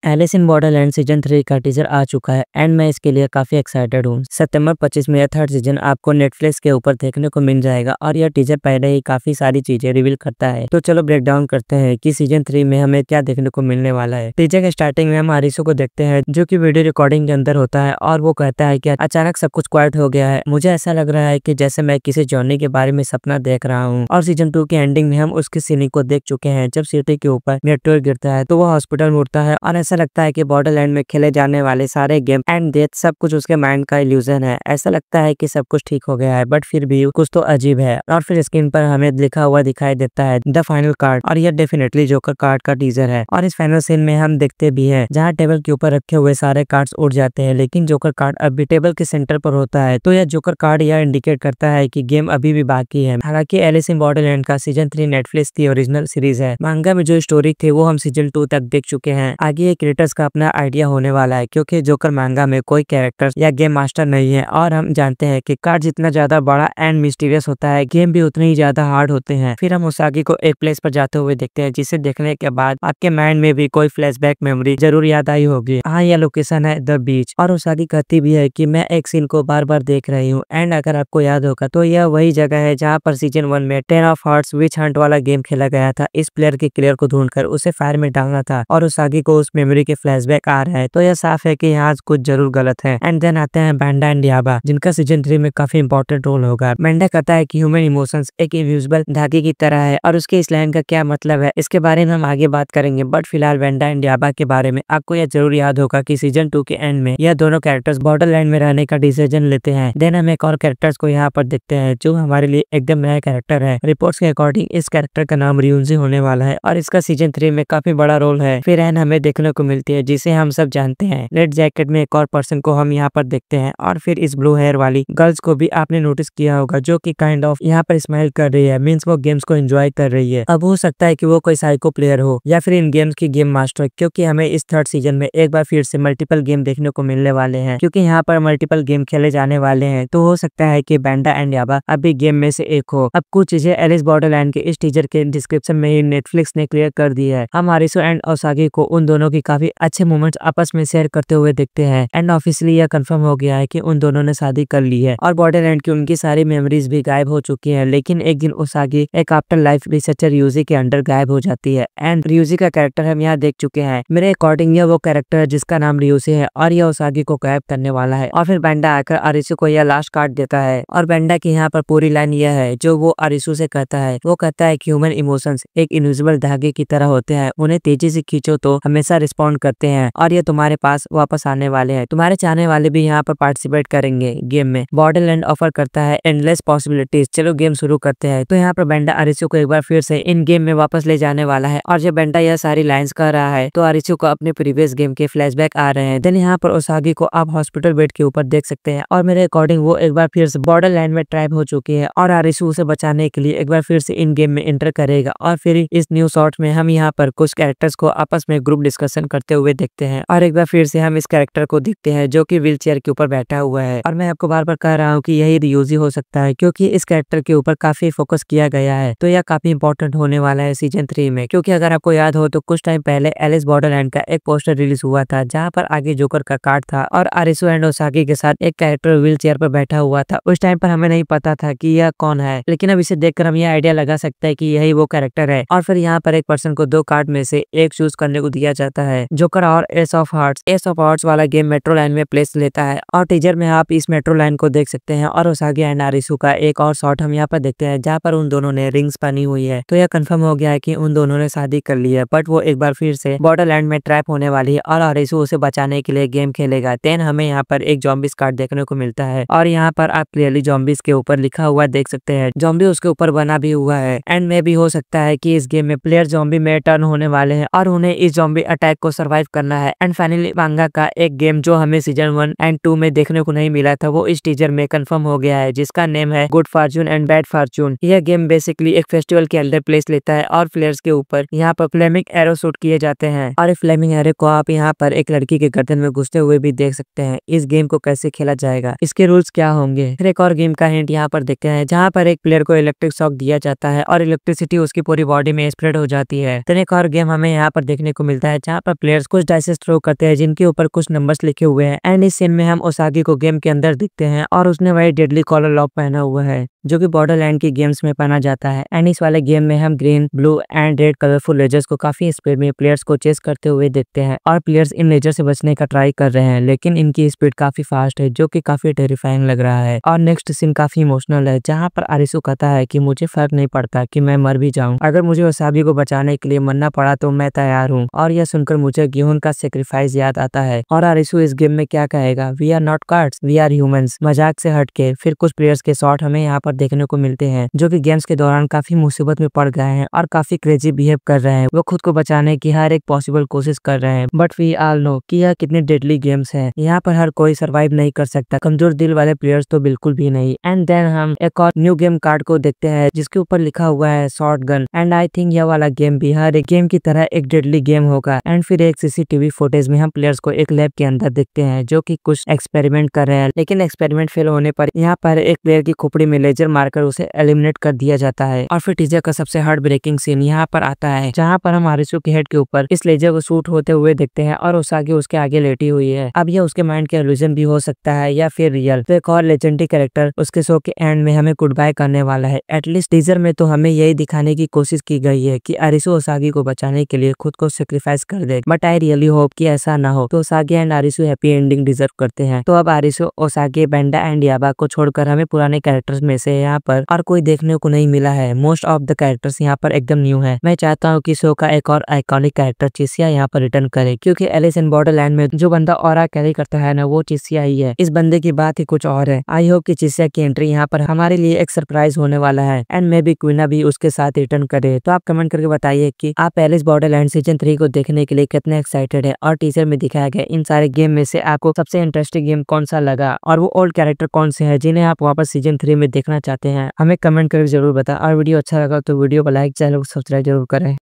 Alice in Borderland season 3 का teaser आ चुका है एंड मैं इसके लिए काफी एक्साइटेड हूँ। सितंबर 25 में यह थर्ड सीजन आपको नेटफ्लिक्स के ऊपर देखने को मिल जाएगा और यह टीजर पहले ही काफी सारी चीजें रिवील करता है। तो चलो ब्रेक डाउन करते हैं कि सीजन 3 में हमें क्या देखने को मिलने वाला है। टीजर के स्टार्टिंग में हम आरिसो को देखते हैं जो कि वीडियो रिकॉर्डिंग के अंदर होता है और वो कहता है कि अचानक सब कुछ क्वाइट हो गया है। मुझे ऐसा लग रहा है कि जैसे मैं किसी जॉनी के बारे में सपना देख रहा हूँ। और सीजन 2 के एंडिंग में हम उसकी सीन को देख चुके हैं जब सिटी के ऊपर मेट्रो गिरता है तो वो हॉस्पिटल में उठता है और ऐसा लगता है कि बॉर्डरलैंड में खेले जाने वाले सारे गेम एंड डेथ सब कुछ उसके माइंड का इल्यूजन है। ऐसा लगता है कि सब कुछ ठीक हो गया है बट फिर भी कुछ तो अजीब है। और फिर स्क्रीन पर हमें लिखा हुआ दिखाई देता है द फाइनल कार्ड और यह डेफिनेटली जोकर कार्ड का टीजर है। और इस फाइनल सीन में हम देखते भी हैं जहाँ टेबल के ऊपर रखे हुए सारे कार्ड्स उड़ जाते हैं लेकिन जोकर कार्ड अभी टेबल के सेंटर पर होता है। तो यह जोकर कार्ड यह इंडिकेट करता है कि गेम अभी भी बाकी है। हालांकि एलिस इन बॉर्डरलैंड का सीजन 3 नेटफ्लिक्स की ओरिजिनल सीरीज है। मांगा में जो स्टोरी थी वो हम सीजन 2 तक देख चुके हैं। आगे ये क्रिएटर्स का अपना आइडिया होने वाला है क्योंकि जोकर मांगा में कोई कैरेक्टर या गेम मास्टर नहीं है और हम जानते हैं कि कार्ड जितना ज्यादा बड़ा एंड मिस्टीरियस होता है गेम भी उतने ही ज्यादा हार्ड होते हैं। फिर हम उसागी को एक प्लेस पर जाते हुए देखते हैं जिसे देखने के बाद आपके माइंड में भी कोई फ्लैशबैक मेमोरी जरूर याद आई होगी। हाँ, यह लोकेशन है द बीच और उसागी कहती भी है कि मैं एक सीन को बार बार देख रही हूँ एंड अगर आपको याद होगा तो यह वही जगह है जहाँ पर सीजन 1 में 10 ऑफ हार्ट्स विच हंट वाला गेम खेला गया था। इस प्लेयर के क्लियर को ढूंढकर उसे फायर में डालना था और उसागी को उस मेमोरी के फ्लैशबैक आ रहा है। तो यह साफ है कि यहाँ कुछ जरूर गलत है। एंड देन आते हैं बैंडा एंड डियाबा जिनका सीजन 3 में काफी इंपॉर्टेंट रोल होगा। बैंडा कहता है कि ह्यूमन इमोशंस एक इनविजिबल धागे की तरह है और उसके इस लाइन का क्या मतलब है इसके बारे में हम आगे बात करेंगे। बट फिलहाल बैंडा एंड डियाबा के बारे में आपको यह जरूर याद होगा कि सीजन 2 के एंड में यह दोनों कैरेक्टर्स बॉर्डरलैंड में रहने का डिसीजन लेते हैं। देन हम एक और कैरेक्टर्स को यहाँ पर देखते हैं जो हमारे लिए एकदम नया कैरेक्टर है। रिपोर्ट्स के अकॉर्डिंग इस कैरेक्टर का नाम रियूनजी होने वाला है और इसका सीजन 3 में काफी बड़ा रोल है। फिर एन हमें देखने को मिलती है जिसे हम सब जानते हैं। रेड जैकेट में एक और पर्सन को हम यहाँ पर देखते हैं और फिर इस ब्लू हेयर वाली गर्ल्स को भी आपने नोटिस किया होगा जो कि काइंड ऑफ यहाँ पर स्माइल कर रही है, मीन्स वो गेम्स को एंजॉय कर रही है। अब हो सकता है कि वो कोई साइको प्लेयर हो या फिर इन गेम्स की गेम मास्टर क्योंकि हमें इस थर्ड सीजन में एक बार फिर से मल्टीपल गेम देखने को मिलने वाले हैं। क्योंकि यहाँ पर मल्टीपल गेम खेले जाने वाले हैं तो हो सकता है कि बैंडा एंड याबा अभी गेम में से एक हो। अब कुछ चीजें एलिस बॉर्डरलैंड के इस टीजर के डिस्क्रिप्शन में ही नेटफ्लिक्स ने क्लियर कर दी है। हम आरिसो एंड ओसागी को उन दोनों की काफी अच्छे मोमेंट्स आपस में शेयर करते हुए देखते हैं एंड ऑफिशियली यह कंफर्म हो गया है कि उन दोनों ने शादी कर ली है और बॉर्डरलैंड की उनकी सारी मेमोरीज भी गायब हो चुकी है। लेकिन एक दिन ओसागी एक आफ्टर लाइफ रिसर्चर यूजी के अंडर गायब हो जाती है एंड रियूजी का कैरेक्टर हम यहाँ देख चुके हैं। मेरे अकॉर्डिंग यह वो कैरेक्टर है जिसका नाम रियूसी है और यह ओसागी को गायब करने वाला है। और फिर बैंडा आकर आरिसु को यह लास्ट कार्ड देता है और बैंडा की यहाँ पर पूरी लाइन यह है जो वो आरिसु से कहता है। वो कहता है कि ह्यूमन इमोशंस एक इनविजिबल धागे की तरह होते हैं, उन्हें तेजी से खींचो तो हमेशा रिस्पॉन्ड करते हैं और ये तुम्हारे पास वापस आने वाले हैं। तुम्हारे चाहने वाले भी यहाँ पर पार्टिसिपेट करेंगे गेम में। बॉर्डरलैंड ऑफर करता है एंडलेस पॉसिबिलिटीज। चलो गेम शुरू करते हैं। तो यहाँ पर बैंडा आरिसु को एक बार फिर से इन गेम में वापस ले जाने वाला है और जब बैंडा यह सारी लाइंस कह रहा है तो आरिसु को अपने प्रीवियस गेम के फ्लैशबैक आ रहे हैं। देन यहाँ पर ओसागी को आप हॉस्पिटल बेड के ऊपर देख सकते हैं और मेरे अकॉर्डिंग वो एक बार फिर से बॉर्डरलैंड में ट्रैप हो चुकी है और आरिसु उसे बचाने के लिए एक बार फिर से इन गेम में एंटर करेगा। और फिर इस न्यू शॉट में हम यहाँ पर कुछ कैरेक्टर्स को आपस में ग्रुप डिस्कशन करते हुए देखते हैं और एक बार फिर से हम इस कैरेक्टर को देखते हैं जो कि व्हील चेयर के ऊपर बैठा हुआ है। और मैं आपको बार बार कह रहा हूँ कि यही रियूजी हो सकता है क्योंकि इस कैरेक्टर के ऊपर काफी फोकस किया गया है। तो यह काफी इंपॉर्टेंट होने वाला है सीजन 3 में क्योंकि अगर आपको याद हो तो कुछ टाइम पहले एलिस बॉर्डरलैंड का एक पोस्टर रिलीज हुआ था जहाँ पर आगे जोकर का कार्ड था और आरिसु एंड ओसागी के साथ एक कैरेक्टर व्हील चेयर पर बैठा हुआ था। उस टाइम पर हमें नहीं पता था कि यह कौन है लेकिन अब इसे देखकर हम यह आइडिया लगा सकते हैं कि यही वो कैरेक्टर है। और फिर यहाँ पर एक पर्सन को दो कार्ड में से एक चूज करने को दिया जाता है, जोकर और S of hearts. S of hearts वाला गेम मेट्रो लाइन में प्लेस लेता है और टीजर में आप इस मेट्रो लाइन को देख सकते हैं और ओसागी एंड आरिसु का एक और शॉट हम यहाँ पर देखते हैं जहाँ पर उन दोनों ने रिंग्स पहनी हुई है। तो यह कंफर्म हो गया है कि उन दोनों ने शादी कर ली है बट वो एक बार फिर से बॉर्डरलैंड में ट्रैप होने वाली है और आरिसु उसे बचाने के लिए गेम खेलेगा। देन हमें यहाँ पर एक जॉम्बिस कार्ड देखने को मिलता है और यहाँ पर आप क्लियरली जॉम्बिस के ऊपर लिखा हुआ देख सकते हैं। जॉम्बी उसके ऊपर बना भी हुआ है एंड में भी हो सकता है कि इस गेम में प्लेयर जॉम्बी में टर्न होने वाले हैं और उन्हें इस जॉम्बी अटैक को सर्वाइव करना है। एंड फाइनली मांगा का एक गेम जो हमें सीजन 1 एंड 2 में देखने को नहीं मिला था वो इस टीजर में कंफर्म हो गया है जिसका नेम है good Fortune and bad Fortune. यह गेम बेसिकली एक फेस्टिवल के अंदर प्लेस लेता है और प्लेयर्स के ऊपर यहाँ पर फ्लेमिंग एरो शूट किए जाते हैं और इस फ्लेमिंग एरो को आप यहाँ पर एक लड़की के गर्दन में घुसते हुए भी देख सकते हैं। इस गेम को कैसे खेला जाएगा, इसके रूल्स क्या होंगे। फिर एक और गेम का हिंट यहाँ पर देखते हैं जहाँ पर एक प्लेयर को इलेक्ट्रिक शॉक दिया जाता है और इलेक्ट्रिसिटी उसकी पूरी बॉडी में स्प्रेड हो जाती है। तो एक और गेम हमें यहाँ पर देखने को मिलता है जहाँ पर प्लेयर्स कुछ डाइसेस थ्रो करते हैं जिनके ऊपर कुछ नंबर्स लिखे हुए हैं एंड इस सीन में हम ओसागी को गेम के अंदर दिखते हैं और उसने वही डेडली कॉलर लॉक पहना हुआ है जो कि बॉर्डरलैंड की गेम्स में पहना जाता है। एंड इस वाले गेम में हम green, blue and red colourful lasers को काफी स्पीड में प्लेयर्स को चेस करते हुए देखते हैं और प्लेयर्स इन लेजर से बचने का ट्राई कर रहे हैं, लेकिन इनकी स्पीड काफी फास्ट है जो कि काफी टेरिफाइंग लग रहा है। और नेक्स्ट सीन काफी इमोशनल है जहाँ पर आरिसु कहता है कि मुझे फर्क नहीं पड़ता कि मैं मर भी जाऊं, अगर मुझे ओसागी को बचाने के लिए मरना पड़ा तो मैं तैयार हूँ। और यह सुनकर मुझे गिहोन का सेक्रीफाइस याद आता है और आरिसु इस गेम में क्या कहेगा, we are not cards we are humans, मजाक से हटके फिर कुछ प्लेयर्स के शॉट हमें यहाँ पर देखने को मिलते हैं जो कि गेम्स के दौरान काफी मुसीबत में पड़ गए हैं और काफी क्रेजी बिहेव कर रहे हैं। वो खुद को बचाने की हर एक पॉसिबल कोशिश कर रहे हैं, बट वी ऑल नो कि यह कितने डेडली गेम्स हैं। यहाँ पर हर कोई सरवाइव नहीं कर सकता, कमजोर दिल वाले प्लेयर्स तो बिल्कुल भी नहीं। एंड देन हम एक और न्यू गेम कार्ड को देखते हैं जिसके ऊपर लिखा हुआ है short gun and I think यह वाला गेम भी हर एक गेम की तरह एक डेडली गेम होगा। एंड फिर एक सीसीटीवी फुटेज में हम प्लेयर्स को एक लैब के अंदर देखते हैं जो कि कुछ एक्सपेरिमेंट कर रहे हैं, लेकिन एक्सपेरिमेंट फेल होने पर यहाँ पर एक प्लेयर की खोपड़ी में लेजर मारकर उसे एलिमिनेट कर दिया जाता है। और फिर टीजर का सबसे हार्ट ब्रेकिंग सीन यहाँ पर आता है जहाँ पर हम आरिसु के हेड के ऊपर इस लेजर को शूट होते हुए देखते हैं और ओसागी उसके आगे लेटी हुई है। अब यह उसके माइंड के इल्यूजन भी हो सकता है या फिर रियल। तो एक और लेजेंडरी कैरेक्टर उसके शो के एंड में हमें गुड बाय करने वाला है। एटलीस्ट टीजर में तो हमें यही दिखाने की कोशिश की गई है कि आरिसु ओसागी को बचाने के लिए खुद को सेक्रीफाइस कर दे, बट आई रियली होप कि ऐसा ना हो। तो ओसागी एंड आरिसु हैप्पी एंडिंग डिजर्व करते हैं। तो अब आरिसु, ओसागी, बेंडा एंड याबा को छोड़कर हमें पुराने कैरेक्टर्स में से यहाँ पर और कोई देखने को नहीं मिला है। मोस्ट ऑफ द कैरेक्टर्स यहाँ पर एकदम न्यू है। मैं चाहता हूँ कि शो का एक और आइकॉनिक कैरेक्टर चिसिया यहाँ पर रिटर्न करे, क्योंकि एलिस इन बॉर्डरलैंड में जो बंदा ऑरा कैरी करता है ना वो चिसिया ही है। इस बंदे की बात ही कुछ और है। आई होप कि चिसिया की एंट्री यहाँ पर हमारे लिए एक सरप्राइज होने वाला है एंड मे बी क्वीना भी उसके साथ रिटर्न करे। तो आप कमेंट करके बताइए कि आप एलिस बॉर्डरलैंड सीजन 3 को देखने के लिए कितने एक्साइटेड है और टीजर में दिखाया गया इन सारे गेम में से आपको सबसे इंटरेस्टिंग गेम कौन सा लगा और वो ओल्ड कैरेक्टर कौन से हैं जिन्हें आप वापस सीजन 3 में देखना चाहते हैं। हमें कमेंट करके जरूर बताएं और वीडियो अच्छा लगा तो वीडियो को लाइक, चैनल को सब्सक्राइब जरूर करें।